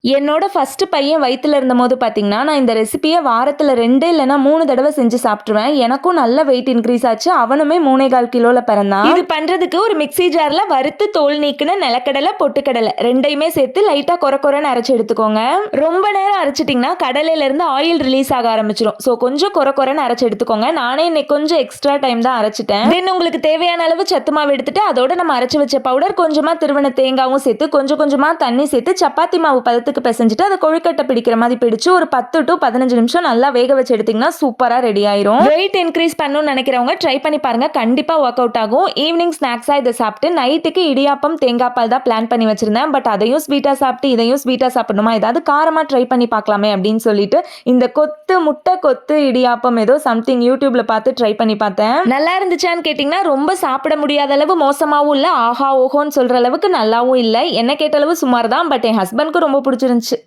என்னோட ஃபர்ஸ்ட் பையன் வயித்துல இருந்தபோது பார்த்தீங்கன்னா, நான் இந்த ரெசிபிய வாரத்துல 2 இல்லன்னா 3 தடவ செஞ்சு சாப்பிட்டுருவேன். எனக்கும் நல்ல வெயிட் இன்க்ரீஸ் ஆச்சு. அவனுமே 3 1/4 கிலோல பிறந்தான். இது பண்றதுக்கு ஒரு மிக்ஸி ஜார்ல வறுத்து தோல் நீக்குன நிலக்கடலை, பொட்டுக்கடலை 2யுமே சேர்த்து லைட்டா கொரன்னு அரைச்சு எடுத்துக்கோங்க. ரொம்ப நேரம் அரைச்சிட்டீங்கன்னா கடலையில இருந்து ஆயில் ரிலீஸ் ஆக ஆரம்பிச்சிரும். ஸோ கொஞ்சம் கொரன்னு அரைச்சு எடுத்துக்கோங்க. நானே இன்னைக்கு கொஞ்சம் எக்ஸ்ட்ரா டைம் தான் அரைச்சிட்டேன். தென் உங்களுக்கு தேவையான அளவு சத்து மாவு எடுத்துட்டு அதோட நம்ம அரைச்சு வச்ச பவுடர் கொஞ்சமா திருவன தேங்காவும் சேர்த்து கொஞ்சம் கொஞ்சமா தண்ணி சேர்த்து சப்பாத்தி மாவு பதத்துக்கு பிசைஞ்சிட்டு அதை கொழுக்கட்டை பிடிக்கிற மாதிரி பிடிச்சு ஒரு 10 to 15 நிமிஷம் நல்லா வேக வச்சு எடுத்தீங்கன்னா சூப்பரா ரெடி ஆயிரும். வெயிட் இன்க்ரீஸ் பண்ணணும்னு நினைக்கிறவங்க ட்ரை பண்ணி பாருங்க, கண்டிப்பா ஒர்க் அவுட் ஆகும். ஈவினிங் ஸ்நாக்ஸா இதை சாப்பிட்டு நைட்டுக்கு இடியாப்பம் தேங்காய் பால் தான் பிளான் பண்ணி வச்சிருந்தேன். பட் அதையும் ஸ்வீட்டா சாப்பிட்டு இதையும் ஸ்வீட்டா சாப்பிடணுமா, ஏதாவது காரமா ட்ரை பண்ணி பார்க்கலாமே அப்படின்னு சொல்லிட்டு இந்த முட்டை கொத்து இடியாப்பம் ஏதோ சம்திங் யூடியூப்ல பார்த்து ட்ரை பண்ணி பார்த்தேன். நல்லா இருந்துச்சான்னு கேட்டீங்கன்னா ரொம்ப சாப்பிட முடியாத அளவு மோசமாவும் இல்ல, ஆஹா ஓஹோன்னு சொல்ற அளவுக்கு நல்லாவும் இல்லை. என்ன கேட்ட அளவு சுமார் தான். பட் என் ஹஸ்பண்ட்க்கு ரொம்ப பிடிச்சிருந்துச்சு.